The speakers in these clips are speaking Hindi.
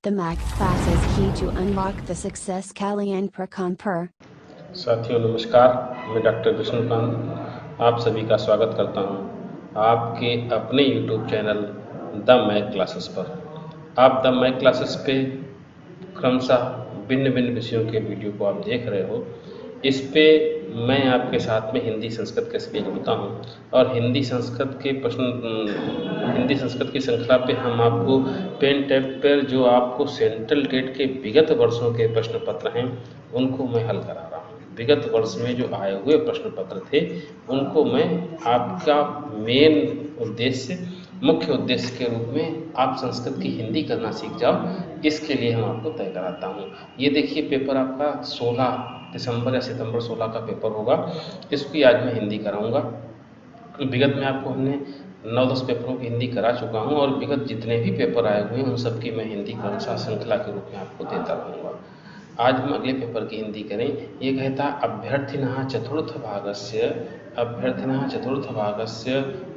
The Mac Classes Key to Unlock the Success Kalyan Prakamper। साथियों नमस्कार, मैं डॉक्टर विष्णुकांत आप सभी का स्वागत करता हूं आपके अपने YouTube channel the mac classes पर। आप द मैक क्लासेस पे क्रमशः भिन्न भिन्न विषयों के वीडियो को आप देख रहे हो। इस पे मैं आपके साथ में हिंदी संस्कृत के लिए जुड़ता हूँ और हिंदी संस्कृत की श्रृंखला पे हम आपको पेन टैब पर जो आपको सेंट्रल टेट के विगत वर्षों के प्रश्न पत्र हैं उनको मैं हल करा रहा हूँ। विगत वर्ष में जो आए हुए प्रश्न पत्र थे उनको मैं आपका मुख्य उद्देश्य के रूप में आप संस्कृत की हिंदी करना सीख जाओ, इसके लिए हम आपको तय कराता हूँ। ये देखिए पेपर आपका 16 दिसंबर या सितंबर 16 का पेपर होगा, इसकी आज मैं हिंदी कराऊंगा। विगत में आपको हमने 9-10 पेपरों की हिंदी करा चुका हूँ और विगत जितने भी पेपर आए हुए हैं उन सब की मैं हिंदी क्रमशः श्रृंखला के रूप में आपको देता रहूँगा। आज हम अगले पेपर की हिंदी करें। ये कहता अभ्यर्थिनः चतुर्थभागस्य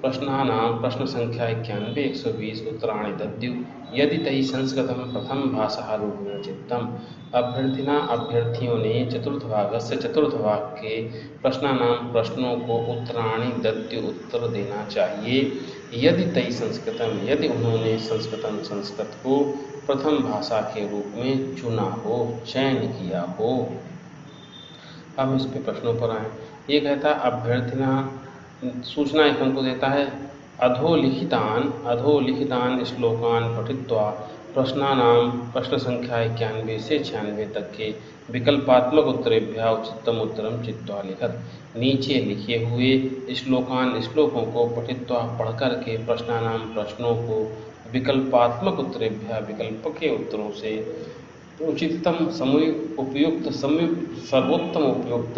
प्रश्नानां प्रश्न संख्या 91-120 उत्तराणि दद्युः यदि तैः संस्कृतं प्रथम भाषा रूपेण चित्तम्। अभ्यर्थियों ने चतुर्थ भाग के प्रश्नानां प्रश्नों को उत्तराणि दद्युः उत्तर देना चाहिए। यदि तैः संस्कृतम, यदि उन्होंने संस्कृत को प्रथम भाषा के रूप में चुना हो, चयन किया हो। अब इस पे प्रश्नों पर आए। ये कहता अभ्यर्थिना सूचना एक हमको देता है अधोलिखितान श्लोकान पठित्वा प्रश्न संख्या 91 से 96 तक के विकल्पात्मक उत्तरेभ्यः उचितम उत्तरम चित्वा लिखत। नीचे लिखे हुए श्लोकों को पठित्वा पढ़कर के प्रश्नों को विकल्पात्मक उत्तरेभ्यः विकल्प के उत्तरों से उचितम सर्वोत्तम उपयुक्त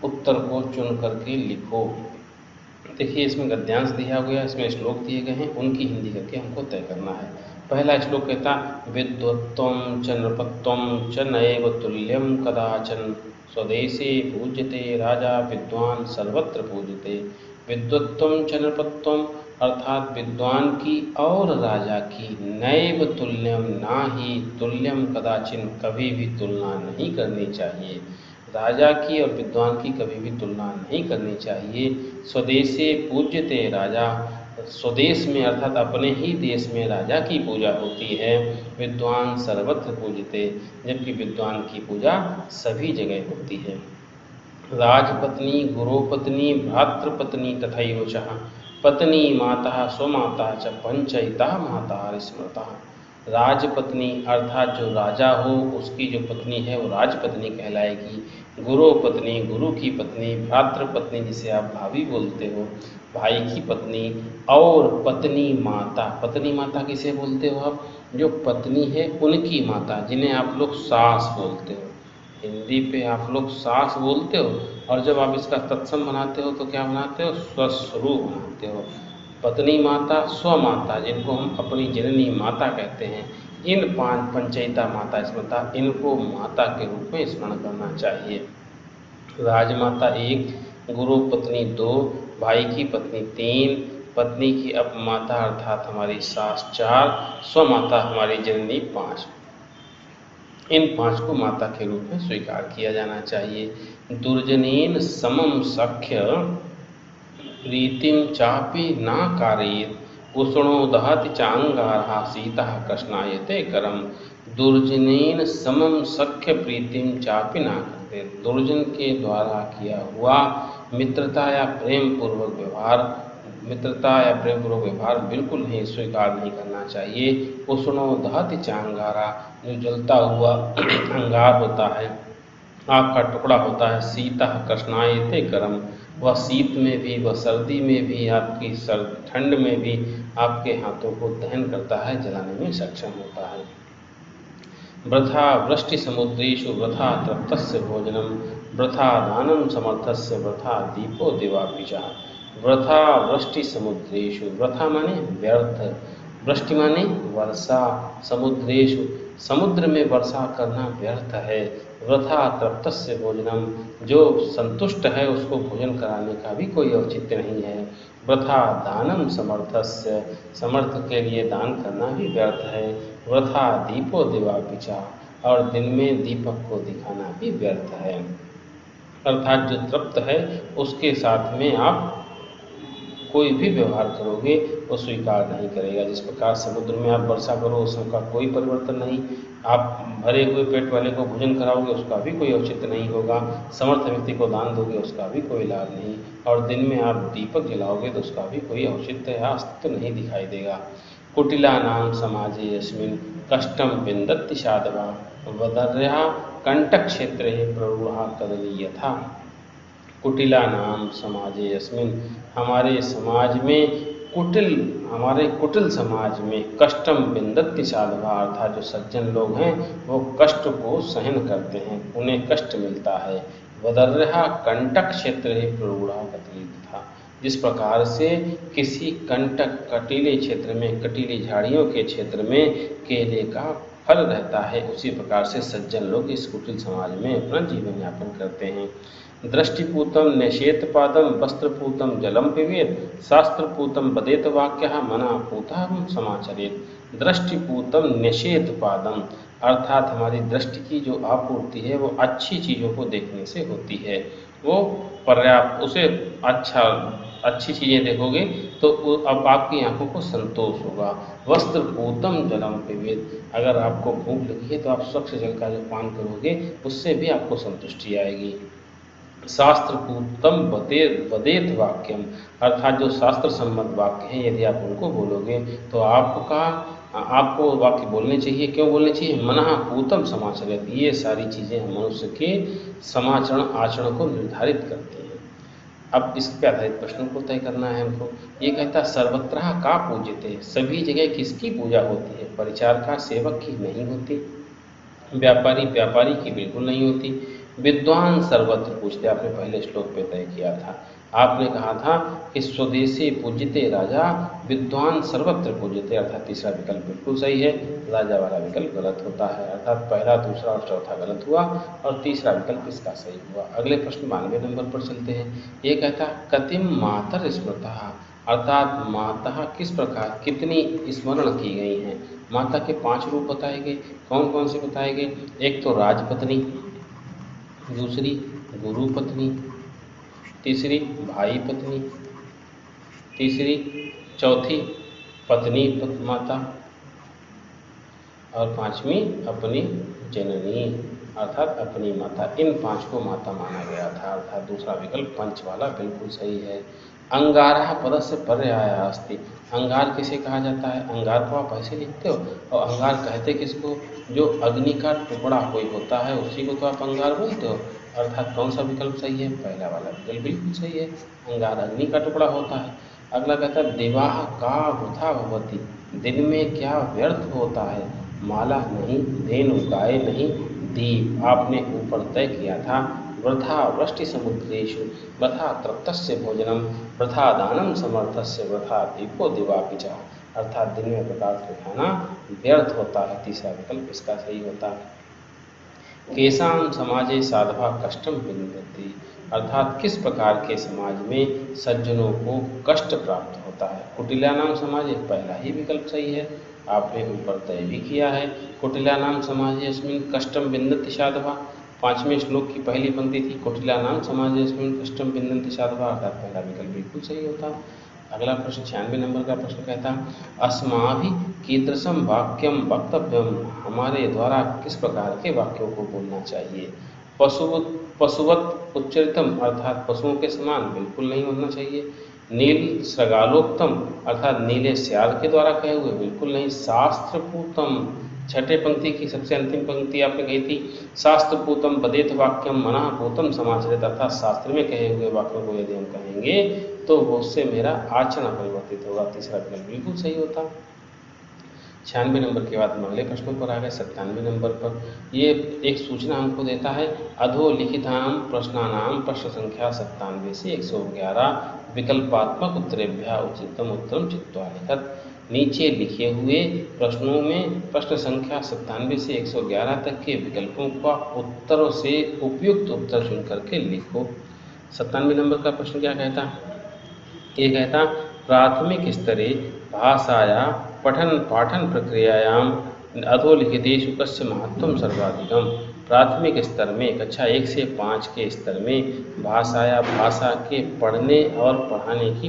उत्तर को चुन करके लिखो। देखिए इसमें गद्यांश दिया गया, इसमें श्लोक दिए गए हैं, उनकी हिंदी करके हमको तय करना है। पहला श्लोक कहता विद्वत्त्वं च नृपत्वं च नैव तुल्यं कदाचन स्वदेशे पूज्यते राजा विद्वान सर्वत्र पूज्यते। विद्वत्त्वं च नृपत्वं अर्थात विद्वान की और राजा की, नैव तुल्यम ना ही, तुल्यम कदाचिन कभी भी तुलना नहीं करनी चाहिए। राजा की और विद्वान की कभी भी तुलना नहीं करनी चाहिए। स्वदेशे पूज्यते राजा, स्वदेश में अर्थात अपने ही देश में राजा की पूजा होती है। विद्वान सर्वत्र पूज्यते, जबकि विद्वान की पूजा सभी जगह होती है। राजपत्नी गुरुपत्नी भ्रातृपत्नी तथैव च पत्नी माता स्वमाता च पंचयिता माता स्मृता। राजपत्नी अर्थात जो राजा हो उसकी जो पत्नी है वो राजपत्नी कहलाएगी। गुरुपत्नी गुरु की पत्नी, भ्रातृपत्नी जिसे आप भाभी बोलते हो, भाई की पत्नी, और पत्नी माता किसे बोलते हो आप? जो पत्नी है उनकी माता, जिन्हें आप लोग सास बोलते हो। हिंदी पे आप लोग सास बोलते हो और जब आप इसका तत्सम बनाते हो तो क्या बनाते हो? स्वश्रु बनाते हो। पत्नी माता, स्वमाता जिनको हम अपनी जननी माता कहते हैं, इन 5 पंचयिता माता स्मृता, इनको माता के रूप में स्मरण करना चाहिए। राजमाता 1, गुरु पत्नी 2, भाई की पत्नी 3, पत्नी की अपमाता अर्थात हमारी सास 4, स्वमाता हमारी जननी 5। इन 5 को माता के रूप में स्वीकार किया जाना चाहिए। दुर्जनेन समम सख्य प्रीतिम चापि ना कारयेत उष्णो दहति चांगारः शीतः कृष्णायते करम। दुर्जनेन समम सख्य प्रीतिम चापि ना करयेत, दुर्जन के द्वारा किया हुआ मित्रता या प्रेम पूर्वक व्यवहार बिल्कुल नहीं स्वीकार नहीं करना चाहिए। उष्णो दहति चांगारा, जो जलता हुआ अंगार होता है, आग का टुकड़ा होता है। शीतः कृष्णायते गरम, वह शीत में भी, वह सर्दी में भी, आपकी ठंड में भी आपके हाथों को दहन करता है, जलाने में सक्षम होता है। वृथा वृष्टि समुद्रेषु वृथा तृप्तस्य भोजनम वृथा दानं समर्थस्य वृथा दीपो दिवापिचा। वृथा वृष्टि समुद्रेषु, वृथा माने व्यर्थ, वृष्टि माने वर्षा, समुद्रेषु समुद्र में वर्षा करना व्यर्थ है। वृथा तृप्तस्य भोजनम, जो संतुष्ट है उसको भोजन कराने का भी कोई औचित्य नहीं है। वृथा दानं समर्थस्य, समर्थ के लिए दान करना भी व्यर्थ है। वृथा दीपो दिवा पिचा, और दिन में दीपक को दिखाना भी व्यर्थ है। अर्थात जो तृप्त है उसके साथ में आप कोई भी व्यवहार करोगे वो स्वीकार नहीं करेगा। जिस प्रकार समुद्र में आप वर्षा करो उसका कोई परिवर्तन नहीं, आप भरे हुए पेट वाले को भोजन कराओगे उसका भी कोई औचित्य नहीं होगा, समर्थ व्यक्ति को दान दोगे उसका भी कोई लाभ नहीं, और दिन में आप दीपक जलाओगे तो उसका भी कोई औचित्य या अस्तित्व नहीं दिखाई देगा। कुटिलानां समाजे यस्मिन् कष्टं विन्दत्ति साधवा, वदर्यः कंटकक्षेत्रे प्ररूढ़ा कदली यथा। कुटिलानां समाजे यस्मिन्, हमारे समाज में हमारे कुटिल समाज में कष्टम विन्दत्ति साधवा, अर्थात जो सज्जन लोग हैं वो कष्ट को सहन करते हैं, उन्हें कष्ट मिलता है। वदर्यः कंटक क्षेत्र प्ररूढ़ा कदली था, जिस प्रकार से किसी कंटक कटीले क्षेत्र में, कटीली झाड़ियों के क्षेत्र में केले का फल रहता है, उसी प्रकार से सज्जन लोग इस कुटिल समाज में अपना जीवन यापन करते हैं। दृष्टिपूतम निषेधपादम वस्त्रपूतम जलम पिबेत, शास्त्रपूतम वदेत वाक्यः मनापूतः समाचरेत। दृष्टिपूतम निषेधपादम, अर्थात हमारी दृष्टि की जो आपूर्ति है वो अच्छी चीज़ों को देखने से होती है, वो पर्याप्त, उसे अच्छी चीज़ें देखोगे तो अब आपकी आंखों को संतोष होगा। वस्त्रपूतम जलम पिबेत, अगर आपको भूख लगी है तो आप स्वच्छ जल का जो पान करोगे उससे भी आपको संतुष्टि आएगी। शास्त्रपूतम वदेत वाक्यम, अर्थात जो शास्त्र सम्मत वाक्य हैं यदि आप उनको बोलोगे तो आपको वाक्य बोलने चाहिए। क्यों बोलने चाहिए? मनः पूतम समाचरित, ये सारी चीज़ें मनुष्य के समाचरण आचरण को निर्धारित करती हैं। अब इस पर आधारित प्रश्नों को तय करना है हमको। ये कहता है सर्वत्र का पूज्यते, सभी जगह किसकी पूजा होती है? परिचार का सेवक की नहीं होती, व्यापारी की बिल्कुल नहीं होती, विद्वान सर्वत्र पूजते, आपने पहले श्लोक पे तय किया था। आपने कहा था कि स्वदेशी पूज्यते राजा, विद्वान सर्वत्र पूज्यते, अर्थात तीसरा विकल्प बिल्कुल सही है, राजा वाला विकल्प गलत होता है, अर्थात पहला, दूसरा और चौथा गलत हुआ और तीसरा विकल्प इसका सही हुआ। अगले प्रश्न 92 नंबर पर चलते हैं। ये कहता कतिम मातर स्मृता, अर्थात माता किस प्रकार, कितनी स्मरण की गई हैं। माता के 5 रूप बताए गए, कौन कौन से बताए गए? एक तो राजपत्नी, दूसरी गुरु पत्नी, तीसरी भाई पत्नी, चौथी पत्नी माता, और 5वीं अपनी जननी अर्थात अपनी माता। इन 5 को माता माना गया था, अर्थात दूसरा विकल्प पंच वाला बिल्कुल सही है। अंगारः पदस्य पर्यायः अस्ति, अंगार किसे कहा जाता है? अंगार को आप ऐसे लिखते हो, और अंगार कहते किसको? जो अग्नि का टुकड़ा कोई होता है उसी को तो आप अंगार बोलते हो, अर्थात कौन सा विकल्प सही है? पहला वाला विकल्प बिल्कुल सही है, अंगार अग्नि का टुकड़ा होता है। अगला कहता है दिवाह का वृथा भवति, दिन में क्या व्यर्थ होता है? माला नहीं, धेनु गाय नहीं, दीप आपने ऊपर तय किया था। वृथा वृष्टि समुद्रेषु वृथा तृप्तस्य भोजनम, वृथा दानम समर्थस्य, वृथा दीपो दिवापिचा, अर्थात दिन में प्रकाश दिखाना व्यर्थ होता है, तीसरा विकल्प इसका सही होता है। केशाम समाजे साधवा कष्टम विन्दति, अर्थात किस प्रकार के समाज में सज्जनों को कष्ट प्राप्त होता है? कुटिलानाम समाजे, पहला ही विकल्प सही है, आपने ऊपर तय भी किया है। कुटिलानाम समाजे अस्मिन् कष्टम विन्दति साधवा, 5वें श्लोक की पहली पंक्ति थी, कुटिलानाम समाजे अस्मिन् कष्टम विन्दति साधवा, अर्थात पहला विकल्प बिल्कुल सही होता। अगला प्रश्न 96 नंबर का प्रश्न कहता अस्माभि कीदृशम वाक्यम वक्तव्यम, हमारे द्वारा किस प्रकार के वाक्यों को बोलना चाहिए? पशुवत उच्चरितम, अर्थात पशुओं के समान बिल्कुल नहीं होना चाहिए। नील सृगालोक्तम, अर्थात नीले स्याल के द्वारा कहे हुए बिल्कुल नहीं। शास्त्रपूतम, 6ठे पंक्ति की सबसे अंतिम पंक्ति आपने कही थी, शास्त्रपूतम वदेत वाक्यम मनः पूतम समाचरित, अर्थात शास्त्र में कहे हुए वाक्यों को यदि हम कहेंगे तो उससे मेरा आचरण परिवर्तित होगा, तीसरा विकल्प बिल्कुल सही होता। 96 नंबर के बाद हम अगले प्रश्नों पर आ गए। 97 नंबर पर ये एक सूचना हमको देता है, अधोलिखितानां प्रश्नानां प्रश्न संख्या 97 से 111 विकल्पात्मक उत्तरेभ्यः उचितम उत्तरम चित्वा लिखत, नीचे लिखे हुए प्रश्नों में प्रश्न संख्या 97 से 111 तक के विकल्पों का उत्तरों से उपयुक्त उत्तर चुन करके लिखो। 97 नंबर का प्रश्न क्या कहता? ये कहता प्राथमिक स्तरे भाषाया पठन पाठन प्रक्रियायां अधोलिखितेषु कस्य महत्त्वं सर्वाधिकम्। प्राथमिक स्तर में कक्षा 1 से 5 के स्तर में भाषा या भाषा के पढ़ने और पढ़ाने की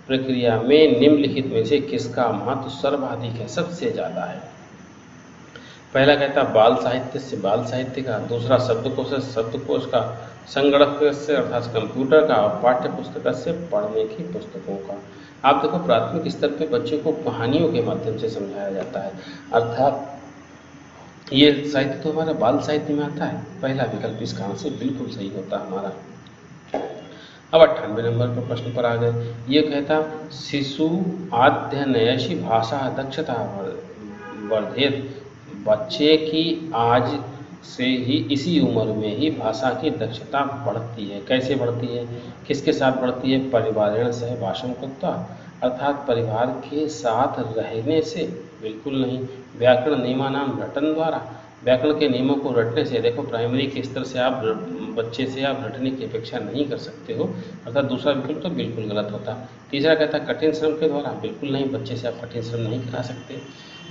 प्रक्रिया में निम्नलिखित में से किसका महत्व सर्वाधिक है, सबसे ज़्यादा है। पहला कहता बाल साहित्य से बाल साहित्य का, दूसरा शब्दकोश से शब्दकोश का, संगणक से अर्थात कंप्यूटर का, और पाठ्य पुस्तक से पढ़ने की पुस्तकों का। आप देखो प्राथमिक स्तर पे बच्चे को कहानियों के माध्यम से समझाया जाता है, अर्थात ये साहित्य तो हमारा बाल साहित्य में आता है। पहला विकल्प इस कारण से बिल्कुल सही होता हमारा। अब 98 नंबर पर प्रश्न पर आ गए। ये कहता शिशु अध्ययनयसी भाषा दक्षता वर्धेत। बच्चे की आज से ही इसी उम्र में ही भाषा की दक्षता बढ़ती है। कैसे बढ़ती है, किसके साथ बढ़ती है? परिवारेण सह भाषण कृत्वा, अर्थात परिवार के साथ रहने से बिल्कुल नहीं। व्याकरण नियमानाम रटन द्वारा, व्याकरण के नियमों को रटने से। देखो प्राइमरी के स्तर से आप बच्चे से आप रटने की अपेक्षा नहीं कर सकते हो, अर्थात दूसरा विकल्प तो बिल्कुल गलत होता। तीसरा कहता कठिन श्रम के द्वारा, बिल्कुल नहीं, बच्चे से आप कठिन श्रम नहीं करा सकते।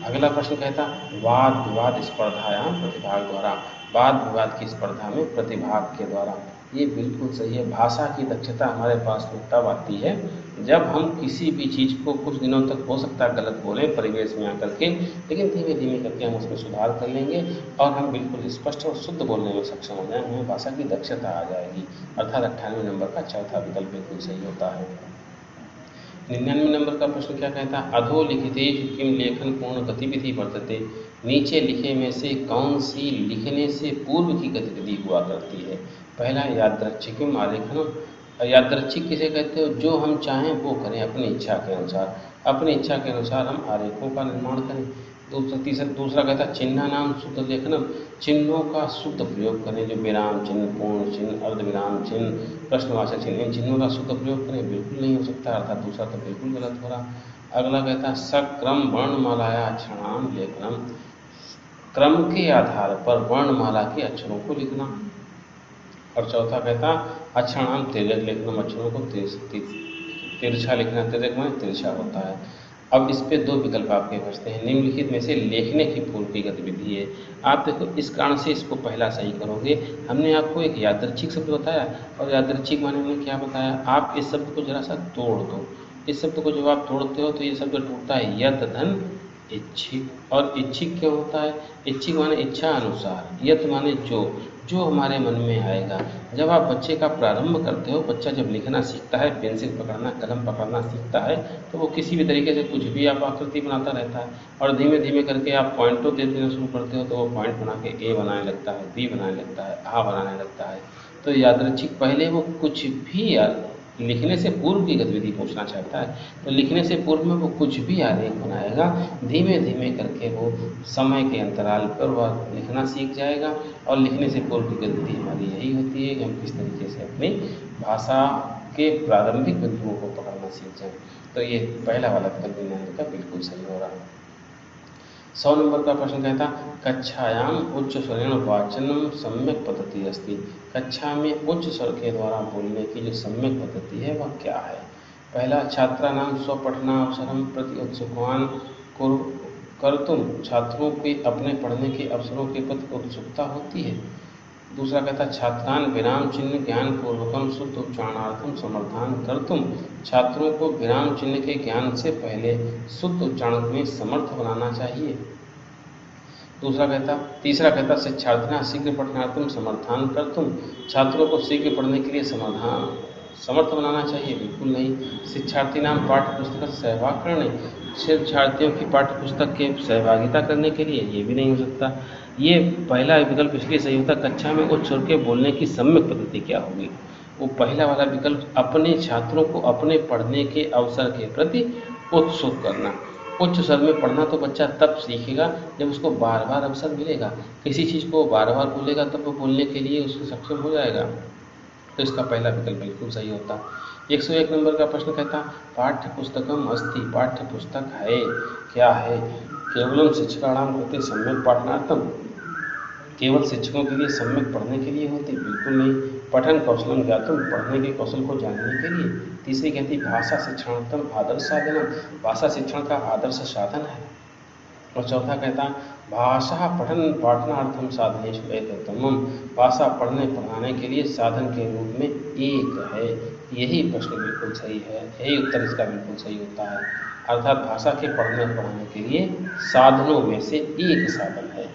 अगला प्रश्न कहता वाद विवाद स्पर्धायाम प्रतिभाग द्वारा, वाद विवाद की स्पर्धा में प्रतिभाग के द्वारा। ये बिल्कुल सही है। भाषा की दक्षता हमारे पास में तब आती है जब हम किसी भी चीज़ को कुछ दिनों तक हो सकता है गलत बोलें परिवेश में आकर के, लेकिन धीमे धीमे करके हम उसमें सुधार कर लेंगे और हम बिल्कुल स्पष्ट और शुद्ध बोलने में सक्षम हो जाएंगे, हमें भाषा की दक्षता आ जाएगी। अर्थात 98 नंबर का चौथा विकल्प बिल्कुल सही होता है। 99 नंबर का प्रश्न क्या कहता है? अधोलिखितेषु किम लेखन पूर्ण गतिविधि वर्तते। नीचे लिखे में से कौन सी लिखने से पूर्व की गतिविधि हुआ करती है? पहला यादृच्छिकम आलेखनम। यादृच्छिक किसे कहते हो? जो हम चाहें वो करें अपनी इच्छा के अनुसार, अपनी इच्छा के अनुसार हम आलेखों का निर्माण करें। दूसरा कहता है चिन्ह नाम शुद्ध लेखनम। चिन्हों का शुद्ध प्रयोग करें, जो विराम चिन्ह, पूर्ण चिन्ह, अर्धविराम चिन्ह, प्रश्नवाचक चिन्ह, इन चिन्हों का शुद्ध प्रयोग करें, बिल्कुल नहीं हो सकता, अर्थात दूसरा तो बिल्कुल गलत हो रहा। अगला कहता है सक्रम वर्णमालाया अक्षराणाम लेखनम। क्रम के आधार पर वर्णमाला के अक्षरों को लिखना। और चौथा कहता अक्षराणाम तिर्यक लेखनम, अक्षरों को तिरछा लिखना। तिर्यक में तिरछा होता है। अब इस पे दो विकल्प आपके बचते हैं। निम्नलिखित में से लेखने की पूर्व की गतिविधि है। आप देखो इस कारण से इसको पहला सही करोगे। हमने आपको एक यादृच्छिक शब्द बताया और यादृच्छिक माने हमने क्या बताया? आप इस शब्द को जरा सा तोड़ दो। इस शब्द को जब आप तोड़ते हो तो ये शब्द टूटता है यत धन इच्छिक। और इच्छिक क्या होता है? इच्छिक माने इच्छा अनुसार, यत माने जो हमारे मन में आएगा। जब आप बच्चे का प्रारंभ करते हो, बच्चा जब लिखना सीखता है, पेंसिल पकड़ना, कलम पकड़ना सीखता है, तो वो किसी भी तरीके से कुछ भी आप आकृति बनाता रहता है और धीमे धीमे करके आप पॉइंटों दे देना शुरू करते हो तो वो पॉइंट बना के ए बनाने लगता है, बी बनाने लगता है, आ बनाने लगता है। तो यादृच्छिक पहले वो कुछ भी लिखने से पूर्व की गतिविधि पूछना चाहता है, तो लिखने से पूर्व में वो कुछ भी आलेख बनाएगा। धीमे धीमे करके वो समय के अंतराल पर वह लिखना सीख जाएगा और लिखने से पूर्व की गतिविधि हमारी यही होती है कि हम किस तरीके से अपनी भाषा के प्रारंभिक बिंदुओं को पकड़ना सीख जाएं। तो ये पहला वाला विकल्प 99 का बिल्कुल सही हो रहा है। 100 नंबर का प्रश्न कहता कक्षायाम उच्च स्वरेण वाचनम सम्यक पद्धति अस्ति। कक्षा में उच्च स्वर के द्वारा बोलने की जो सम्यक पद्धति है वह क्या है? पहला छात्राणाम स्वपठनावसरम प्रति उत्सुकवान कर्तुम। छात्रों के अपने पढ़ने के अवसरों के प्रति उत्सुकता होती है। दूसरा कहता छात्रान विराम चिन्ह ज्ञान पूर्वकम शुद्ध उच्चारणार्थम समर्थन कर्तुम। छात्रों को विराम चिन्ह के ज्ञान से पहले शुद्ध उच्चारण में समर्थ बनाना चाहिए। तीसरा कहता शिक्षार्थिना शीघ्र पठनार्थम समर्थन कर्तुम। छात्रों को शीघ्र पढ़ने के लिए समर्थ बनाना चाहिए, बिल्कुल नहीं। शिक्षार्थी नाम पाठ्य पुस्तक सहभाग करने। शिक्षार्थियों की पाठ्य पुस्तक के सहभागिता करने के लिए, ये भी नहीं हो सकता। ये पहला विकल्प इसलिए सही होता कक्षा में उच्च स्वर के बोलने की सम्यक पद्धति क्या होगी? वो पहला वाला विकल्प अपने छात्रों को अपने पढ़ने के अवसर के प्रति उत्सुक करना। उच्च स्वर में पढ़ना तो बच्चा तब सीखेगा जब उसको बार बार अवसर मिलेगा। किसी चीज़ को बार बार बोलेगा तब वो बोलने के लिए उसको सक्षम हो जाएगा। तो इसका पहला विकल्प बिल्कुल सही होता। 101 नंबर का प्रश्न कहता पाठ्य पुस्तकम अस्ति। पाठ्य पुस्तक है, क्या है? केवलम शिक्षकाणाम कृते सम्यक पाठनार्थम। केवल शिक्षकों के लिए सम्यक पढ़ने के लिए होती, बिल्कुल नहीं। पठन कौशलम ज्ञातुम। पढ़ने के कौशल को जानने के लिए। तीसरी कहती भाषा शिक्षणार्थम आदर्श साधनम। भाषा शिक्षण का आदर्श साधन है। और चौथा कहता भाषा पठन पाठनार्थम साधनेषु एतत्तमम्, भाषा पढ़ने पढ़ाने के लिए साधन के रूप में एक है। यही प्रश्न बिल्कुल सही है, यही उत्तर इसका बिल्कुल सही होता है। अर्थात भाषा के पढ़ने और पढ़ाने के लिए साधनों में से एक साधन है।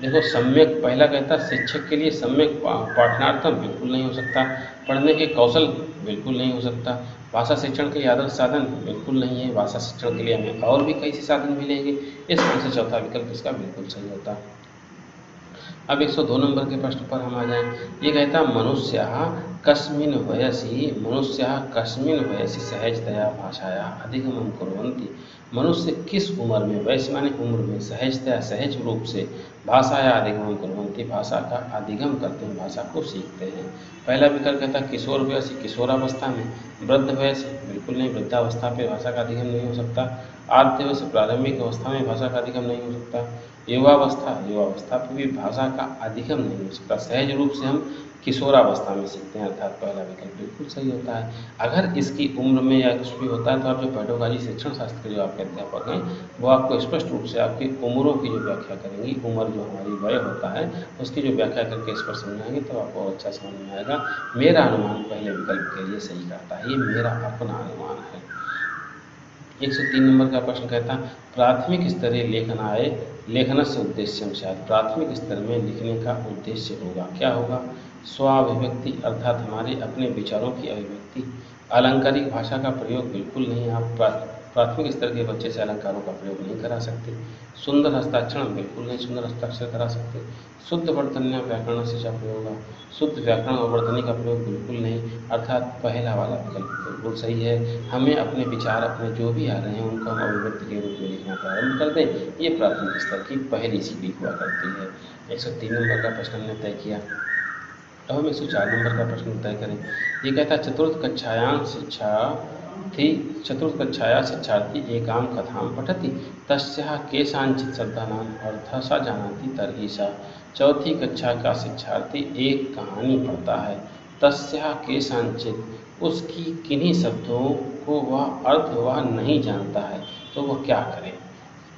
देखो सम्यक, पहला कहता शिक्षक के लिए सम्यक पाठनार्थम बिल्कुल नहीं हो सकता, पढ़ने के कौशल बिल्कुल नहीं हो सकता, भाषा शिक्षण के लिए आदर्श साधन बिल्कुल नहीं है, भाषा शिक्षण के लिए हमें और भी कई से साधन मिलेंगे। इस तरह से चौथा विकल्प इसका बिल्कुल सही होता है। अब 102 नंबर के प्रश्न पर हम आ जाएं। ये कहता मनुष्यः कस्मिन् वयसि सहजतया भाषाया अधिगमं कुर्वन्ति। मनुष्य किस उम्र में, वयस माने उम्र में, सहजतया सहज रूप से भाषाया अधिगमं कुर्वन्ति, भाषा का अधिगम करते हैं, भाषा को सीखते हैं। पहला विकल्प कहता किशोर वयसी, किशोरावस्था में। वृद्ध वयस बिल्कुल नहीं, वृद्धावस्था पे भाषा का अधिगम नहीं हो सकता। आद्य वयस, प्रारंभिक अवस्था में भाषा का अधिगम नहीं हो सकता। युवावस्था, युवावस्था पर भी भाषा का अधिगम नहीं हो सकता। सहज रूप से हम किशोरावस्था में सीखते हैं, अर्थात पहला विकल्प बिल्कुल सही होता है। अगर इसकी उम्र में या कुछ भी होता है तो आप जो पेडागोजी शिक्षण शास्त्र के जो आपके अध्यापक हैं वो आपको स्पष्ट रूप से आपकी उम्रों की जो व्याख्या करेंगी, उम्र जो हमारी वय होता है उसकी जो व्याख्या करके इस पर समझाएंगे तो आपको अच्छा समझ में आएगा। मेरा अनुमान पहले विकल्प के लिए सही कहता है, ये मेरा अपना अनुमान है। 103 नंबर का प्रश्न कहता प्राथमिक स्तरीय लेखनाय लेखनस्य उद्देश्यम स्यात्। प्राथमिक स्तर में लिखने का उद्देश्य होगा, क्या होगा? स्वाभिव्यक्ति, अर्थात हमारे अपने विचारों की अभिव्यक्ति। अलंकारिक भाषा का प्रयोग बिल्कुल नहीं, आप प्राथमिक स्तर के बच्चे से अलंकारों का प्रयोग नहीं करा सकते। सुंदर हस्ताक्षर बिल्कुल नहीं, सुंदर हस्ताक्षर करा सकते। शुद्ध वर्तन्य व्याकरण से प्रयोग, शुद्ध व्याकरण और वर्तनी का प्रयोग बिल्कुल नहीं, अर्थात पहला वाला विकल्प बिल्कुल सही है। हमें अपने विचार, अपने जो भी आ रहे हैं उनको हम अभिव्यक्ति के रूप में लिखना प्रारंभ कर दें, ये प्राथमिक स्तर की पहली सीढ़ी हुआ करती है। 103 नंबर का प्रश्न हमने तय किया। अब हम 104 नंबर का प्रश्न तय करें। ये कहता है चतुर्थ कक्षाया शिक्षार्थी एकां कथां पठति तस्याः केषाञ्चित् शब्दानाम् अर्थः स जानाति तर्हि सा। चौथी कक्षा का शिक्षार्थी एक कहानी पढ़ता है, तस्याः केषाञ्चित्, उसकी किन्हीं शब्दों को वह अर्थ वह नहीं जानता है, तो वह क्या करे?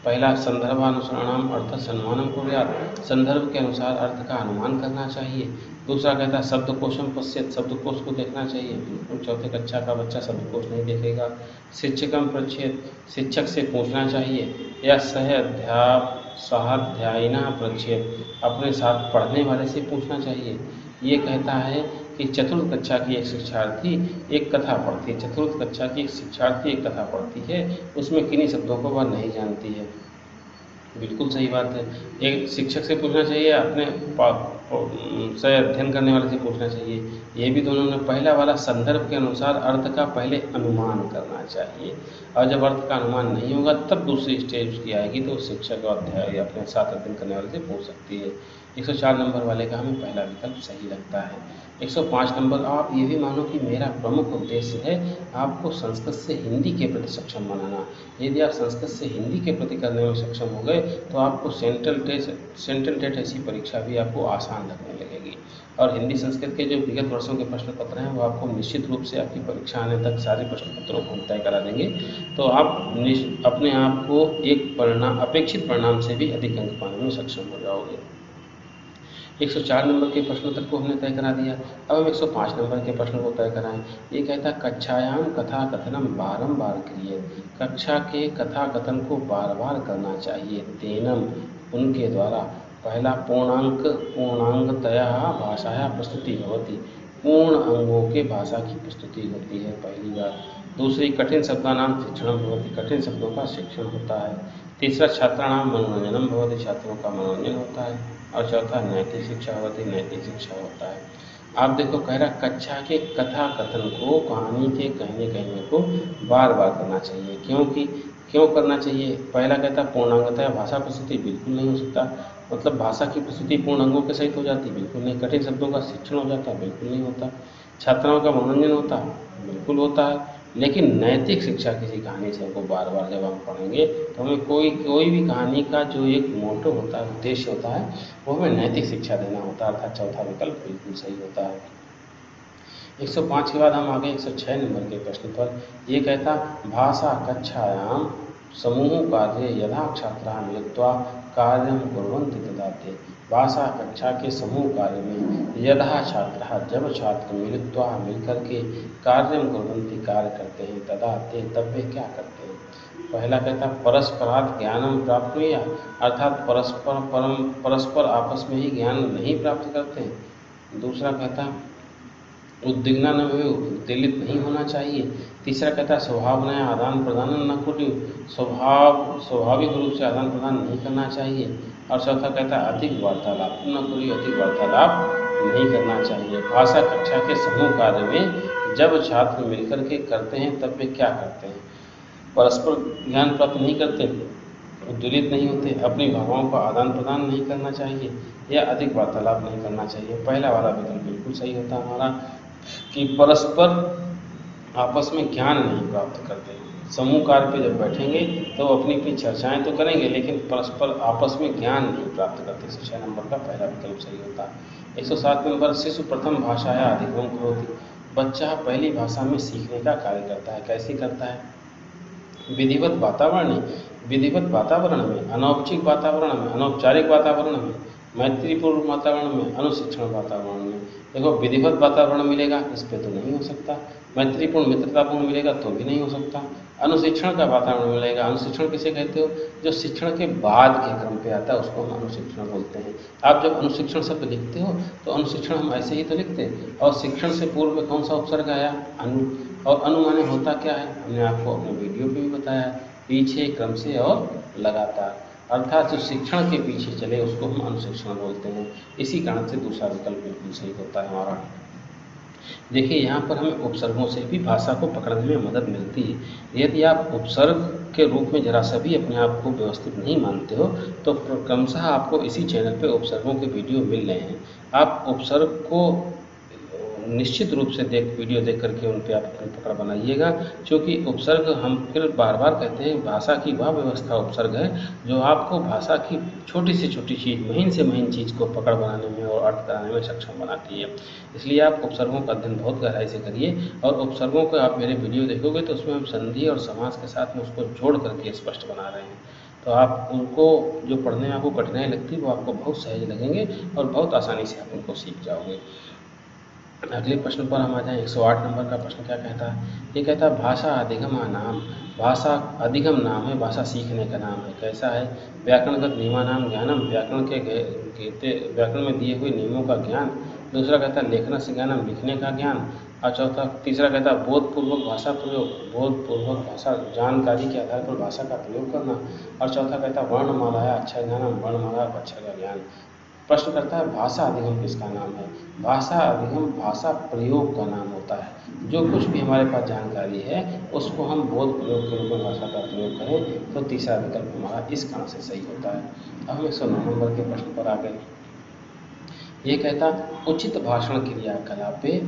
पहला संदर्भानुसारणाम अर्थ सन्मानम कुर्यात्, संदर्भ के अनुसार अर्थ का अनुमान करना चाहिए। दूसरा कहता है शब्दकोशम पश्येत्, शब्दकोश को देखना चाहिए, बिल्कुल चौथे कक्षा का बच्चा शब्दकोश नहीं देखेगा। शिक्षकम पृच्छेत्, शिक्षक से पूछना चाहिए। या सहाध्यायिना पृच्छेत्, अपने साथ पढ़ने वाले से पूछना चाहिए। ये कहता है कि चतुर्थ कक्षा की एक शिक्षार्थी एक कथा पढ़ती है, चतुर्थ कक्षा की एक शिक्षार्थी एक कथा पढ़ती है, उसमें किन्हीं शब्दों को वह नहीं जानती है, बिल्कुल सही बात है। एक शिक्षक से पूछना चाहिए, अपने से अध्ययन करने वाले से पूछना चाहिए, ये भी दोनों ने। पहला वाला संदर्भ के अनुसार अर्थ का पहले अनुमान करना चाहिए, और जब अर्थ का अनुमान नहीं होगा तब दूसरी स्टेज उसकी आएगी तो शिक्षक और अध्याय अपने साथ अध्ययन करने वाले से पूछ सकती है। 104 नंबर वाले का हमें पहला विकल्प सही लगता है। 105 नंबर, आप ये भी मानो कि मेरा प्रमुख उद्देश्य है आपको संस्कृत से हिंदी के प्रति सक्षम बनाना। यदि आप संस्कृत से हिंदी के प्रति करने में सक्षम हो गए तो आपको सेंट्रल टेट ऐसी परीक्षा भी आपको आसान लगने लगेगी। और हिंदी संस्कृत के जो विगत वर्षों के प्रश्न पत्र हैं वो आपको निश्चित रूप से आपकी परीक्षा आने तक सारे प्रश्न पत्रों को तय करा देंगे, तो आप अपने आप को एक अपेक्षित परिणाम से भी अधिक अंक पाने में सक्षम हो जाओगे। 104 नंबर के प्रश्न उत्तर को हमने तय करा दिया। अब हम 105 नंबर के प्रश्न को तय कराएं। ये कहता है कक्षायां कथा कथनम बारंबार करिए, कक्षा के कथा कथन को बार बार करना चाहिए। तेनम, उनके द्वारा। पहला पूर्णांगतया भाषाया प्रस्तुति भवति, पूर्ण अंगों के भाषा की प्रस्तुति होती है पहली बार। दूसरी कठिन शब्दानां शिक्षणम भवति, कठिन शब्दों का शिक्षण होता है। तीसरा छात्राणां मनोरंजनम भवति, छात्रों का मनोरंजन होता है। और चौथा नैतिक शिक्षा होती, नैतिक शिक्षा होता है। आप देखो कह रहा कक्षा के कथा कथन को, कहानी के कहने को बार बार करना चाहिए। क्यों करना चाहिए? पहला कहता पूर्णांगतया भाषा प्रस्तुति, बिल्कुल नहीं हो सकता, मतलब भाषा की प्रस्तुति पूर्ण अंगों के सहित हो जाती, बिल्कुल नहीं। कठिन शब्दों का शिक्षण हो जाता, बिल्कुल नहीं होता। छात्राओं का मनोरंजन होता, बिल्कुल होता है। लेकिन नैतिक शिक्षा किसी कहानी से हमको बार बार जब हम पढ़ेंगे तो हमें कोई भी कहानी का जो एक मोटो होता है, उद्देश्य होता है, वो हमें नैतिक शिक्षा देना होता है, अर्थात चौथा विकल्प बिल्कुल सही होता है। 105 के बाद हम आगे 106 नंबर के प्रश्न पर। ये कहता भाषा कक्षायां समूह कार्य यदा छात्राः मिलित्वा कार्यं कुर्वन्ति तदा ते। भाषा कक्षा के समूह कार्य में यदा छात्राः जब छात्र मिलित्वा मिलकर के कार्यं कुर्वन्ति कार्य करते हैं, तदा ते तब वे क्या करते हैं। पहला कहता परस्परात् ज्ञानम प्राप्नुया, अर्थात परस्पर आपस में ही ज्ञान नहीं प्राप्त करते हैं। दूसरा कहता उद्विग्ना न हो, उत्तेजित नहीं होना चाहिए। तीसरा कहता स्वभाव नया आदान प्रदान न करो, स्वाभाविक रूप से आदान प्रदान नहीं करना चाहिए। और चौथा कहता अधिक वार्तालाप न करो, अधिक वार्तालाप नहीं करना चाहिए। भाषा कक्षा के समूह कार्य में जब छात्र मिलकर के करते हैं तब वे क्या करते हैं। परस्पर ज्ञान प्राप्त नहीं करते, उद्वेलित नहीं होते, अपनी भावनाओं का आदान प्रदान नहीं करना चाहिए, या अधिक वार्तालाप नहीं करना चाहिए। पहला वाला विकल्प बिल्कुल सही होता है हमारा कि परस्पर आपस में ज्ञान नहीं प्राप्त करते। समूह कार्य पे जब बैठेंगे तो अपनी अपनी चर्चाएं तो करेंगे, लेकिन परस्पर आपस में ज्ञान नहीं प्राप्त करते। 6 नंबर का पहला विकल्प सही होता है। 107 नंबर शिशु प्रथम भाषाया अधिगमं करोति, बच्चा पहली भाषा में सीखने का कार्य करता है। कैसे करता है। विधिवत वातावरण में, अनौपचारिक वातावरण में, अनौपचारिक वातावरण में, मैत्रीपूर्ण वातावरण में, अनुशिक्षण वातावरण में। देखो विधिवत वातावरण मिलेगा इस पे तो नहीं हो सकता, मैत्रीपूर्ण मित्रतापूर्ण मिलेगा तो भी नहीं हो सकता, अनुशिक्षण का वातावरण मिलेगा। अनुशिक्षण किसे कहते हो, जो शिक्षण के बाद के क्रम पे आता है उसको हम अनुशिक्षण बोलते हैं। आप जब अनुशिक्षण शब्द लिखते हो तो अनुशिक्षण हम ऐसे ही तो लिखते हैं, और शिक्षण से पूर्व में कौन सा उपसर्ग आया, अनु। और अनु माने होता क्या है, हमने आपको अपने वीडियो पे भी बताया, पीछे क्रम से और लगातार, अर्थात जो शिक्षण के पीछे चले उसको हम अनुशिक्षण बोलते हैं। इसी कारण से दूसरा विकल्प बिल्कुल सही होता है हमारा। देखिए यहाँ पर हमें उपसर्गों से भी भाषा को पकड़ने में मदद मिलती है। यदि आप उपसर्ग के रूप में जरा सा भी अपने आप को व्यवस्थित नहीं मानते हो तो क्रमशः आपको इसी चैनल पे उपसर्गों के वीडियो मिल रहे हैं। आप उपसर्ग को निश्चित रूप से वीडियो देख करके उन पे आप अपनी पकड़ बनाइएगा, क्योंकि उपसर्ग हम फिर बार बार कहते हैं भाषा की वह व्यवस्था उपसर्ग है जो आपको भाषा की छोटी से छोटी चीज़, महीन से महीन चीज़ को पकड़ बनाने में और अर्थ कराने में सक्षम बनाती है। इसलिए आप उपसर्गों का अध्ययन बहुत गहराई से करिए, और उपसर्गों को आप मेरे वीडियो देखोगे तो उसमें हम संधि और समास के साथ में उसको जोड़ करके स्पष्ट बना रहे हैं। तो आप उनको जो पढ़ने में आपको कठिनाई लगती है वो आपको बहुत सहज लगेंगे और बहुत आसानी से आप उनको सीख जाओगे। अगले प्रश्न पर हम आ जाएं। 108 नंबर का प्रश्न क्या कहता है। ये कहता है भाषा अधिगम नाम, भाषा अधिगम नाम है, भाषा सीखने का नाम है। कैसा है। व्याकरणगत नियमानाम ज्ञानम, व्याकरण में दिए हुए नियमों का ज्ञान। दूसरा कहता है लेखन से ज्ञानम, लिखने का ज्ञान। और तीसरा कहता है बोधपूर्वक भाषा प्रयोग, बोधपूर्वक भाषा जानकारी के आधार पर भाषा का प्रयोग करना। और चौथा कहता है वर्णमाला या अक्षर ज्ञानम, वर्णमाला अक्षर का ज्ञान। प्रश्न करता है भाषा अधिगम किसका नाम है। भाषा अधिगम भाषा प्रयोग का नाम होता है। जो कुछ भी हमारे पास जानकारी है उसको हम बोध प्रयोग के रूप में भाषा का प्रयोग करें तो तीसरा विकल्प हमारा इस कारण से सही होता है। अब हम 109 नंबर के प्रश्न पर आ गए। ये कहता उचित भाषण क्रियाकलाप पे,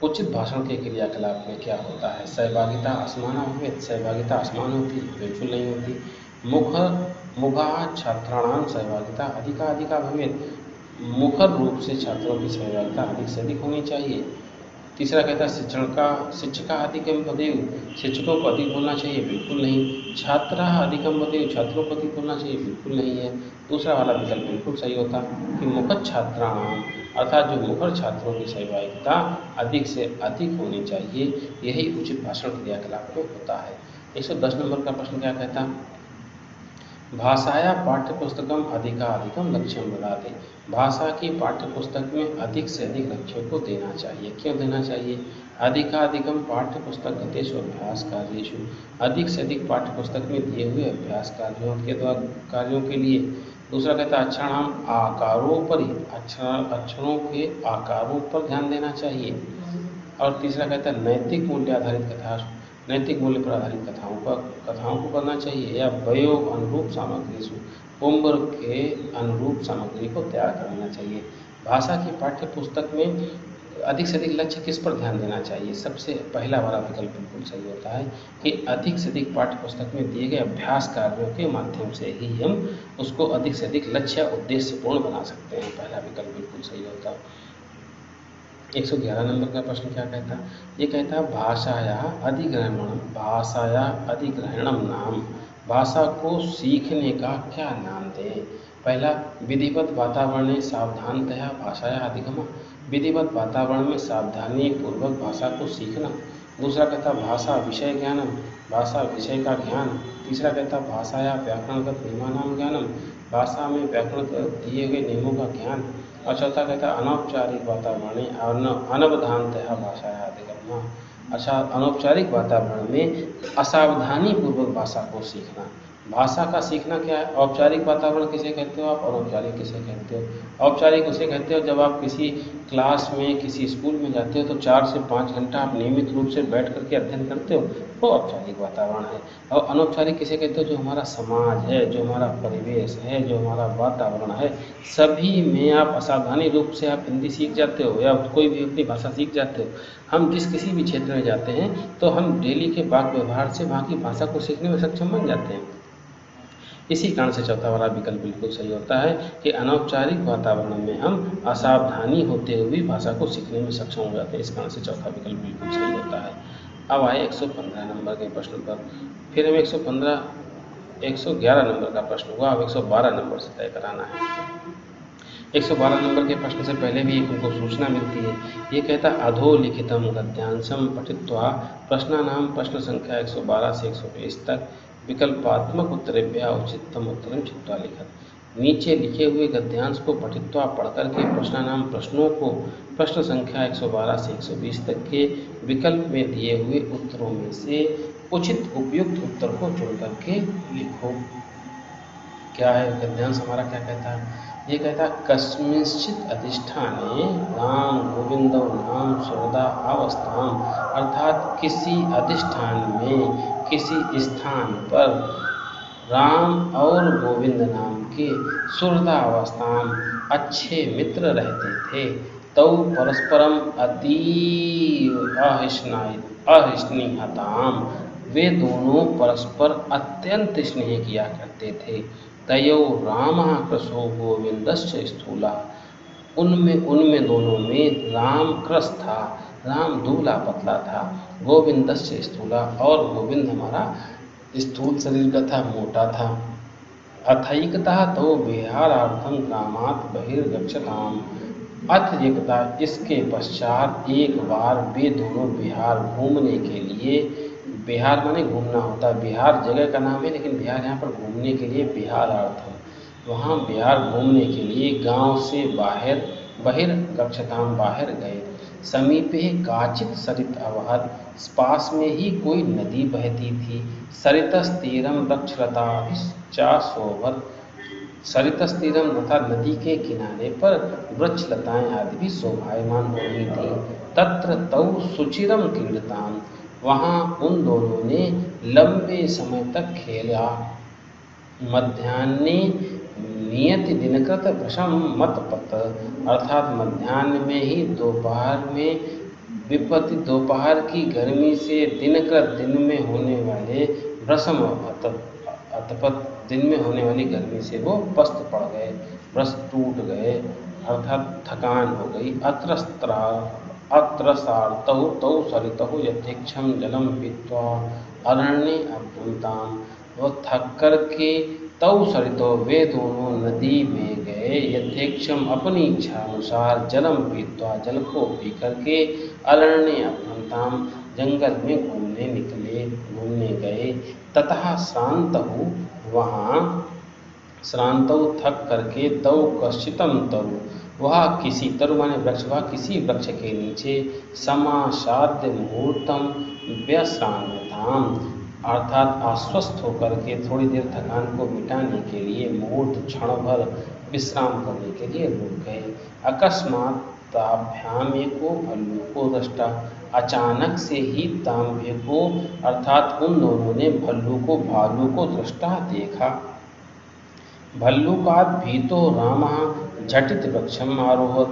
उचित भाषण के क्रियाकलाप में क्या होता है। सहभागिता असमाना भवेत्, सहभागिता असमान होती है, बिल्कुल नहीं होती। मुखा छात्राणां सहभागिता अधिका भवेत्, मुखर रूप से छात्रों की सहभागिता अधिक से अधिक होनी चाहिए। तीसरा कहता है शिक्षका अधिकम वदेयु, शिक्षकों को अधिक बोलना चाहिए, बिल्कुल नहीं। छात्रा अधिकम वदेयु, छात्रों को अधिक बोलना चाहिए, बिल्कुल नहीं है। दूसरा वाला विकल्प बिल्कुल सही होता कि मुखर छात्राणां, अर्थात जो मुखर छात्रों की सहभागिता अधिक से अधिक होनी चाहिए, यही उचित भाषण क्रियाकलाप में होता है। 110 नंबर का प्रश्न क्या कहता है। भाषाया पाठ्यपुस्तकम अधिकाधिकम लक्ष्यम ददाति, भाषा की पाठ्यपुस्तक में अधिक से अधिक लक्ष्यों को देना चाहिए। क्यों देना चाहिए। अधिकाधिकम पाठ्यपुस्तक गतेषु अभ्यास कार्येषु, अधिक से अधिक पाठ्यपुस्तक में दिए हुए अभ्यास कार्यों के लिए। दूसरा कहता है अक्षराणाम आकारों पर, अक्षरों के आकारों पर ध्यान देना चाहिए। और तीसरा कहता है नैतिक मूल्य पर आधारित कथाओं को करना चाहिए, या वयो अनुरूप सामग्री, उम्र के अनुरूप सामग्री को तैयार करना चाहिए। भाषा की पाठ्य पुस्तक में अधिक से अधिक लक्ष्य किस पर ध्यान देना चाहिए। सबसे पहला वाला विकल्प बिल्कुल सही होता है कि अधिक से अधिक पाठ्य पुस्तक में दिए गए अभ्यास कार्यों के माध्यम से ही हम उसको अधिक से अधिक लक्ष्य उद्देश्यपूर्ण बना सकते हैं। पहला विकल्प बिल्कुल सही होता है। 111 नंबर का प्रश्न क्या कहता है? ये कहता है भाषाया अधिग्रहणम नाम, भाषा को सीखने का क्या नाम दें? पहला, विधिवत वातावरणे सावधानतया भाषाया अधिगम, विधिवत वातावरण में सावधानी पूर्वक भाषा को सीखना। दूसरा कहता भाषा विषय ज्ञानम, भाषा विषय का ज्ञान। तीसरा कहता भाषाया व्याकरणगत नियमानाम ज्ञानम, भाषा में व्याकरण दिए गए नियमों का ज्ञान। और चौथा कहता अनौपचारिक वातावरण अनवधानतया भाषाया अधिगम, अच्छा अनौपचारिक वातावरण में असावधानी पूर्वक भाषा को सीखना। भाषा का सीखना क्या है? औपचारिक वातावरण किसे कहते हो आप, अनौपचारिक किसे कहते हो? औपचारिक उसे कहते हो जब आप किसी क्लास में, किसी स्कूल में जाते हो तो 4 से 5 घंटा आप नियमित रूप से बैठ करके अध्ययन करते हो, वो औपचारिक वातावरण है। और अनौपचारिक किसे कहते हो? जो हमारा समाज है, जो हमारा परिवेश है, जो हमारा वातावरण है, सभी में आप असावधानी रूप से आप हिंदी सीख जाते हो या कोई भी अपनी भाषा सीख जाते हो। हम जिस किसी भी क्षेत्र में जाते हैं तो हम डेली के वाक व्यवहार से वहाँ की भाषा को सीखने में सक्षम बन जाते हैं। इसी कारण से चौथा वाला विकल्प बिल्कुल सही होता है कि अनौपचारिक वातावरण में हम असावधानी होते हुए भाषा को सीखने में सक्षम हो जाते हैं। इस कारण से चौथा विकल्प बिल्कुल सही होता है। अब आए 115 नंबर के प्रश्न पर। फिर हमें 111 नंबर का प्रश्न हुआ, अब 112 नंबर से तय कराना है। 112 नंबर के प्रश्न से पहले भी एक उनको सूचना मिलती है। ये कहता अधोलिखितम गद्यांशम पठित्वा प्रश्नानाम, प्रश्न संख्या 112 से 120 तक विकल्पात्मक उत्तरेभ्यः उचितम उत्तरम चित्वा लिखत। नीचे लिखे हुए गद्यांश को पठित्वा पढ़ करके प्रश्नानाम प्रश्नों को प्रश्न संख्या 112 से 120 तक के विकल्प में दिए हुए उत्तरों में से उचित उपयुक्त उत्तर को चुन करके लिखो। क्या है गद्यांश हमारा, क्या कहता है? ये कहता है कस्मिंश्चित् अधिष्ठाने राम गोविंदो नाम सुहृदा अवस्थाम, अर्थात किसी अधिष्ठान में, किसी स्थान पर राम और गोविंद नाम के सुहृदावस्थाम अच्छे मित्र रहते थे। तौ परस्परम अतीव अहिष्णीयताम, वे दोनों परस्पर अत्यंत स्नेह किया करते थे। तयो रामः कृशो गोविंदश्च स्थूला, उनमें दोनों में राम कृश था, राम दूबला पतला था, गोविंदश्च स्थूला, और गोविंद हमारा स्थूल शरीर का था, मोटा था। अथैकता तो विहारार्थम ग्रामात् बहिर्गच्छताम, अथ एकता इसके पश्चात एक बार वे दोनों बिहार घूमने के लिए, बिहार माने घूमना होता है, बिहार जगह का नाम है लेकिन बिहार यहाँ पर घूमने के लिए बिहारार्थम, वहाँ बिहार घूमने के लिए गांव से बाहर, बहिर्गच्छताम बाहर गए। समीपे काचित सरित अवहत, पास में ही कोई नदी बहती थी। सरितस्तीरम वृक्षलताभिश्चा शोभत, सरितस्तीरम तथा नदी के किनारे पर वृक्षलताएं आदि भी शोभायमान हो रही थी। तत्र तौ सुचिरम क्रीडताम, वहाँ उन दोनों ने लंबे समय तक खेला। मध्याह्ने नियति दिनकृत वृषम मतपत, अर्थात मध्याह्न में ही, दोपहर में विपत्ति, दोपहर की गर्मी से दिनकृत दिन में होने वाले वृषम अतपत, दिन में होने वाली गर्मी से वो पस्त पड़ गए, व्रस टूट गए, अर्थात थकान हो गई। अत्रसार्तौ तौ सरितौ यथेक्षम जलम पीत्वा अरण्ये अभ्युन्ताम, वो थक कर के तौ सरितो वे दोनों नदी में गए, यथेक्षम अपनी इच्छा अनुसार, जलम पीत्वा जल को पी करके, अरण्ये अभ्युन्ताम जंगल में घूमने गए। ततः श्रान्तौ वहाँ, श्रान्तौ थक करके, तौ कश्चितम तरु, वह किसी, तरु माने वृक्ष, वह किसी वृक्ष के नीचे, समासाद्य मुहूर्तम व्यश्राम्यताम, अर्थात आश्वस्त होकर के थोड़ी देर थकान को मिटाने के लिए, मुहूर्त क्षण भर विश्राम करने के लिए रुक गए। अकस्मात ताभ्याम एको भल्लूको दृष्टा, अचानक से ही तांबे को, अर्थात उन दोनों ने भालू को दृष्टा देखा। भल्लूकात भीतो रामः झटित वृक्षम आरोहत,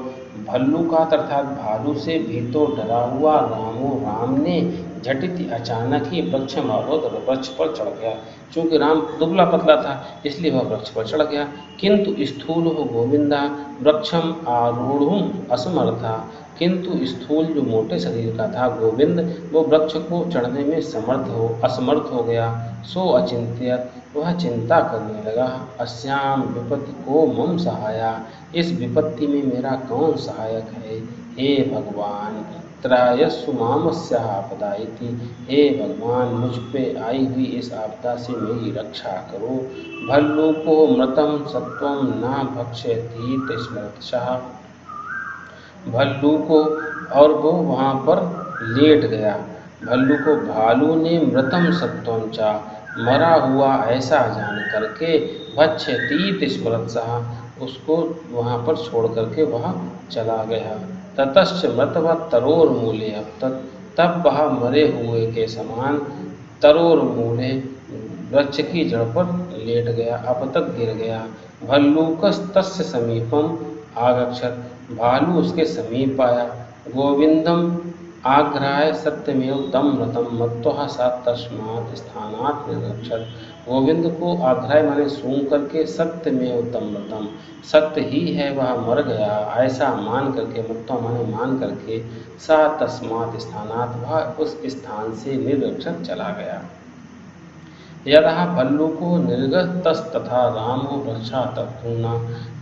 भल्लूकात अर्थात भालू से भीतो डरा हुआ राम ने झटित अचानक ही वृक्षम आरोहत, वृक्ष पर चढ़ गया। चूंकि राम दुबला पतला था इसलिए वह वृक्ष पर चढ़ गया। किंतु स्थूल गोविंदा वृक्षम आरूढ़ असमर्था, किंतु स्थूल जो मोटे शरीर का था गोविंद वो वृक्ष को चढ़ने में असमर्थ हो गया। सो अचिंत्यत वह चिंता करने लगा। अस्याम विपत्ति को मम सहाया, इस विपत्ति में मेरा कौन सहायक है। हे भगवान त्रायस्सु मामस्या आपदा इति, हे भगवान मुझ पे आई हुई इस आपदा से मेरी रक्षा करो। भल्लूको मृतं सत्वं न भक्षयति स्मृतशः, भल्लू को और वो वहाँ पर लेट गया। भल्लू को भालू ने मृतम सत्वम चा, मरा हुआ ऐसा जान करके भक्षयतीत स्मृतशः, उसको वहाँ पर छोड़ करके वह चला गया। ततश्च मृतवत् तरोर्मूले अपतत, तब वह मरे हुए के समान तरोर्मूले वृक्ष की जड़ पर लेट गया, अपतत गिर गया। भल्लूकस्तस्य समीपम आगच्छत, भालू उसके समीप आया। गोविंदम आग्राय सत्यमेव तम मृतम मत्वः सा तस्मात् स्थानात् निर्गच्छत, गोविंद को आग्राय माने सूंघ करके सत्यमेव तम मृतम, सत्य ही है वह मर गया ऐसा मान करके, मत्वा माने मान करके, सा तस्मात् स्थानात् वह उस स्थान से निर्गच्छत चला गया। यदा भल्लू को निर्गत तस तथा रामो वृक्षा तत्पूर्णा,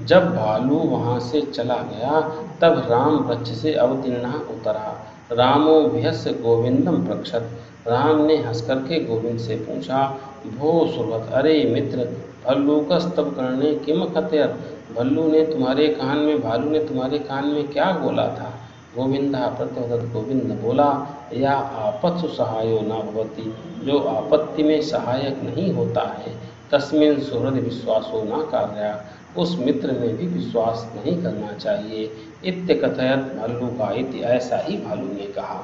जब भालू वहाँ से चला गया तब राम वृक्ष से अवतीर्ण उतरा। रामो भ्यस्य गोविंदम प्रक्षत, राम ने हंस करके गोविंद से पूछा। भो सुरवत, अरे मित्र, भल्लूकस तब करने किम कथयत, भल्लू ने तुम्हारे कान में, भालू ने तुम्हारे कान में क्या बोला था। गोविंदा प्रत्युवदत, गोविंद बोला, या आपत्सु सहायो न भवति, जो आपत्ति में सहायक नहीं होता है, तस्मिन् सुहृद विश्वासो न कार्या, उस मित्र में भी विश्वास नहीं करना चाहिए। इत्य कथयत भल्लूका इति, ऐसा ही भालू ने कहा।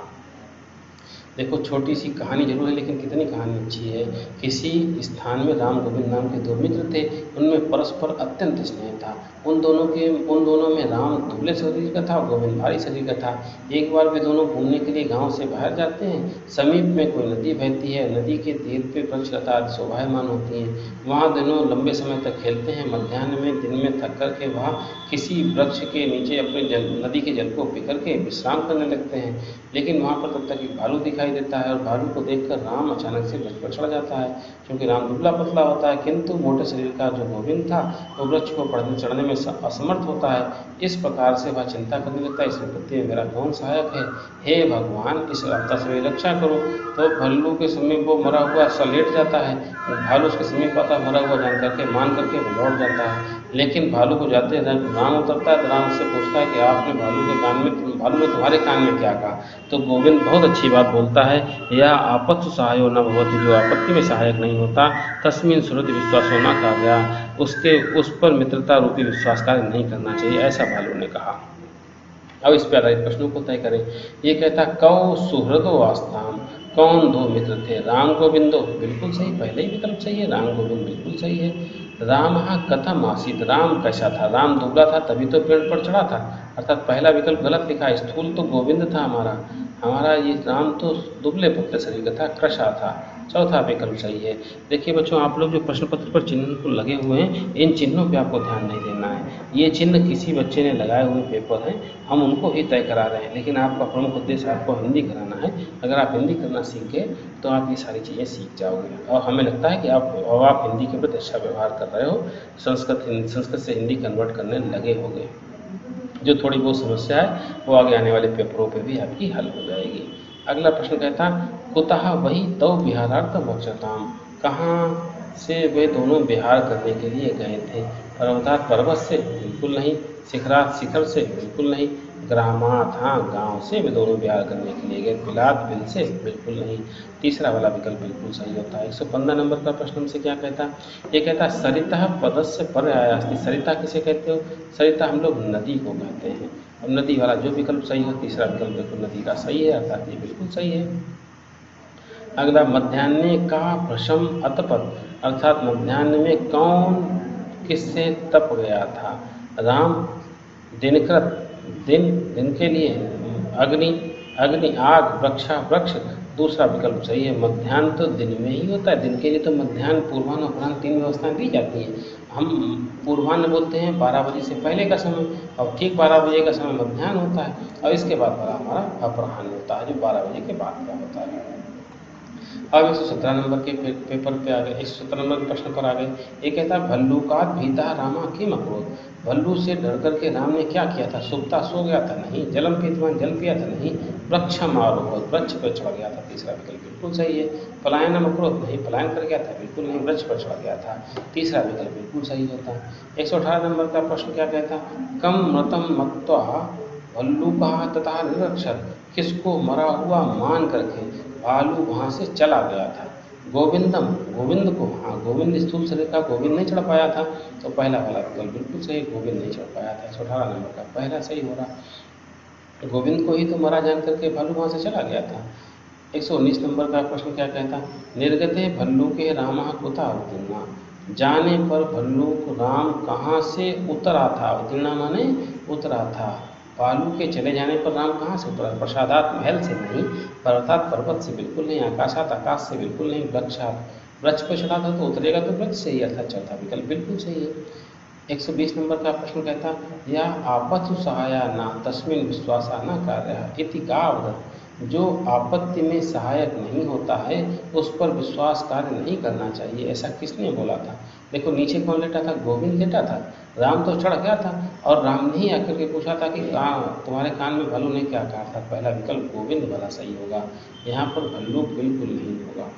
देखो छोटी सी कहानी जरूर है लेकिन कितनी कहानी अच्छी है। किसी स्थान में राम गोविंद नाम के दो मित्र थे, उनमें परस्पर अत्यंत स्नेह था। उन दोनों में राम दुबले शरीर का था, गोविंद भारी शरीर का था। एक बार वे दोनों घूमने के लिए गांव से बाहर जाते हैं। समीप में कोई नदी बहती है, नदी के तीर पे वृक्ष लता आदि शोभायमान होती हैं। वहाँ दोनों लंबे समय तक खेलते हैं। मध्याह्न में दिन में थक करके वहाँ किसी वृक्ष के नीचे अपने नदी के जल को पी करके विश्राम करने लगते हैं। लेकिन वहाँ पर तब तक एक भालू दिखाई देता है और भालू को देखकर राम अचानक से वृक्ष पर चढ़ जाता है। क्योंकि राम दुबला पतला होता है, किंतु मोटे शरीर का जो गोविंद था वो वृक्ष को चढ़ने में असमर्थ होता है। इस प्रकार से वह चिंता करने लगता है, इस विपत्ति में मेरा कौन सहायक है। हे भगवान इस आपदा से मेरी रक्षा करो। तो भल्लू के समीप वो मरा हुआ सा लेट जाता है। भालू उसके समीप आता है, मरा हुआ जान करके मान करके वो लौट जाता है। लेकिन भालू को जाते राम उतरता है तो राम उससे पूछता है कि आपने भालू ने तुम्हारे कान में क्या कहा। तो गोविंद बहुत अच्छी बात बोलता है, या आपत्सु सहायो न भवति, जो आपत्ति में सहायक नहीं होता, तस्मिन् सुहृद विश्वासो न कार्या, उस पर मित्रता रूपी विश्वास कार्य नहीं करना चाहिए, ऐसा भालू ने कहा। अब इस पर आधारित प्रश्नों को तय करें। ये कहता कौ सुहृदो आस्ताम, कौन दो मित्र थे। राम गोविंदो, बिल्कुल सही, पहले ही विकल्प सही है, राम गोविंद बिल्कुल सही है। राम कथम आसीत, राम कैसा था। राम दुबला था तभी तो पेड़ पर चढ़ा था, अर्थात पहला विकल्प गलत लिखा। स्थूल तो गोविंद था हमारा ये राम तो दुबले पतले शरीर का था, कृशा था। चौथा विकल्प सही है। देखिए बच्चों, आप लोग जो प्रश्न पत्र पर चिन्ह लगे हुए हैं, इन चिन्हों पे आपको ध्यान नहीं देना है। ये चिन्ह किसी बच्चे ने लगाए हुए पेपर हैं, हम उनको ही तय करा रहे हैं, लेकिन आपका प्रमुख उद्देश्य आपको हिंदी कराना है। अगर आप हिंदी करना सीख गए तो आप ये सारी चीज़ें सीख जाओगे और हमें लगता है कि आप हिंदी के प्रति अच्छा व्यवहार कर रहे हो, संस्कृत से हिंदी कन्वर्ट करने लगे होंगे। जो थोड़ी बहुत समस्या है वो आगे आने वाले पेपरों पे भी आपकी हल हो जाएगी। अगला प्रश्न कहता कुतः वही तव विहारार्थ वक्षताम, कहाँ से वे दोनों विहार करने के लिए गए थे। पर्वतात् पर्वत से, बिल्कुल नहीं। शिखरात् शिखर से, बिल्कुल नहीं। ग्रामात्, हाँ गाँव से वे दोनों विहार करने के लिए गए। बिलात् बिल से, बिल्कुल नहीं। तीसरा वाला विकल्प बिल्कुल सही होता है। 115 नंबर का प्रश्न हमसे क्या कहता है। ये कहता है सरिता पदस्य पर्यायास्ति, सरिता किसे कहते हो। सरिता हम लोग नदी को कहते हैं। अब नदी वाला जो विकल्प सही हो, तीसरा विकल्प बिल्कुल नदी का सही है, अर्थात ये बिल्कुल सही है। अगला मध्याह्ने का भ्रशम अतपत, अर्थात मध्याह्न में कौन किससे तप गया था। राम दिन के लिए, अग्नि आग, वृक्ष दूसरा विकल्प सही है। मध्याह्न तो दिन में ही होता है, दिन के लिए तो मध्याह्न, पूर्वाह्न, अपराह्न 3 व्यवस्थाएं दी जाती हैं। हम पूर्वाह्न बोलते हैं 12 बजे से पहले का समय, और ठीक 12 बजे का समय मध्याह्न होता है, और इसके बाद वाला हमारा अपराह्न होता है, जो 12 बजे के बाद का होता है। अब 117 नंबर के पेपर पे आ गए, 117 नंबर के प्रश्न पर आ गए। ये कहता है भल्लूकात भीता रामा किम अकरोत्। भल्लू से डर करके राम ने क्या किया था? सुप्ता सो गया था? नहीं। जलम पीतवान, जल पिया था? नहीं। वृक्षम आरोहत, वृक्ष पर चढ़ गया था? तीसरा विकल्प बिल्कुल सही है। पलायनम अकरोत्, नहीं। पलायन कर गया था? बिल्कुल नहीं। वृक्ष पर चढ़ गया था? तीसरा विकल्प बिल्कुल सही होता है। 118 नंबर का प्रश्न क्या कहता? कम मृतम मत्वा भल्लूका तथा निरक्षर। किसको मरा हुआ मान करके भालू वहाँ से चला गया था? गोविंदम, गोविंद को। हाँ, गोविंद स्थूल शरीर का गोविंद नहीं चढ़ पाया था, तो पहला वाला विकल्प बिल्कुल सही, गोविंद नहीं चढ़ पाया था। 118 नंबर का पहला सही हो रहा। गोविंद को ही तो मरा जान करके भालू वहाँ से चला गया था। 119 नंबर का प्रश्न क्या कहता? निर्गते भल्लूके रामः कुतः अवतीर्णा। जाने पर भल्लूक राम कहाँ से उतरा था? अवतीर्णा माने उतरा था। भालू के चले जाने पर राम कहाँ से उतरा? प्रसादात, महल से नहीं। पर्वतात, पर्वत से बिल्कुल नहीं। आकाशात, आकाश से बिल्कुल नहीं। वृक्षात, वृक्ष पर चढ़ा था तो उतरेगा तो वृक्ष से ही, अर्थात चौथा विकल्प बिल्कुल सही है। 120 नंबर का प्रश्न कहता या आपत्सु सहाया न तस्मिन् विश्वासा न कार्य इति गावदत्। जो आपत्ति में सहायक नहीं होता है उस पर विश्वास कार्य नहीं करना चाहिए, ऐसा किसने बोला था? देखो नीचे कौन लेटा था? गोविंद लेटा था। राम तो चढ़ गया था, और राम ने ही आकर के पूछा था कि तुम्हारे कान में भालू ने क्या कहा था? पहला विकल्प गोविंद वाला सही होगा। यहाँ पर भल्लू बिल्कुल नहीं होगा।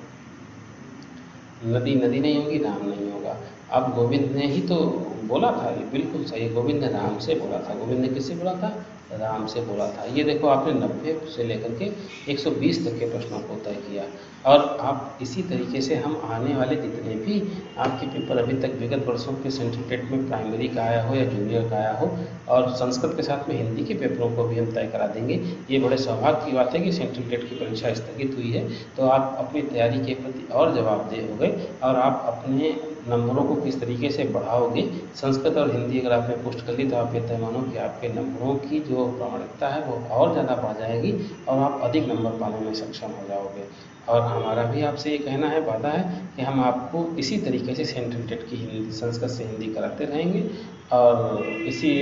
नदी नदी नहीं होगी, राम नहीं होगा। अब गोविंद ने ही तो बोला था, ये बिल्कुल सही। गोविंद ने राम से बोला था। गोविंद ने किससे बोला था? राम से बोला था। ये देखो आपने 90 से लेकर के 120 तक के प्रश्नों को तय किया, और आप इसी तरीके से हम आने वाले जितने भी आपके पेपर अभी तक विगत वर्षों के सेंट्रल टेट में प्राइमरी का आया हो या जूनियर का आया हो, और संस्कृत के साथ में हिंदी के पेपरों को भी हम तय करा देंगे। ये बड़े सौभाग्य की बात है कि सेंट्रल टेट की परीक्षा स्थगित हुई है, तो आप अपनी तैयारी के प्रति और जवाबदेह हो गए, और आप अपने नंबरों को किस तरीके से बढ़ाओगे। संस्कृत और हिंदी अगर आपने पुष्ट कर ली तो आप ये तय मानो कि आपके नंबरों की जो प्रामाणिकता है वो और ज़्यादा बढ़ जाएगी, और आप अधिक नंबर पाने में सक्षम हो जाओगे। और हमारा भी आपसे ये कहना है, वादा है कि हम आपको इसी तरीके से सेंट्रल टेट की हिंदी, संस्कृत से हिंदी कराते रहेंगे, और इसी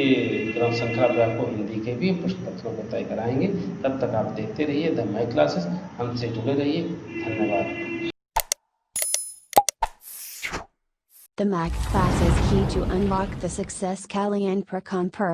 क्रम श्रृंखला पर आपको हिंदी के भी प्रश्न पत्रों को तय कराएंगे। तब तक आप देखते रहिए द माई क्लासेस, हमसे जुड़े रहिए। धन्यवाद। The Mac Class is key to unlock the success Kalyan Prakanpur.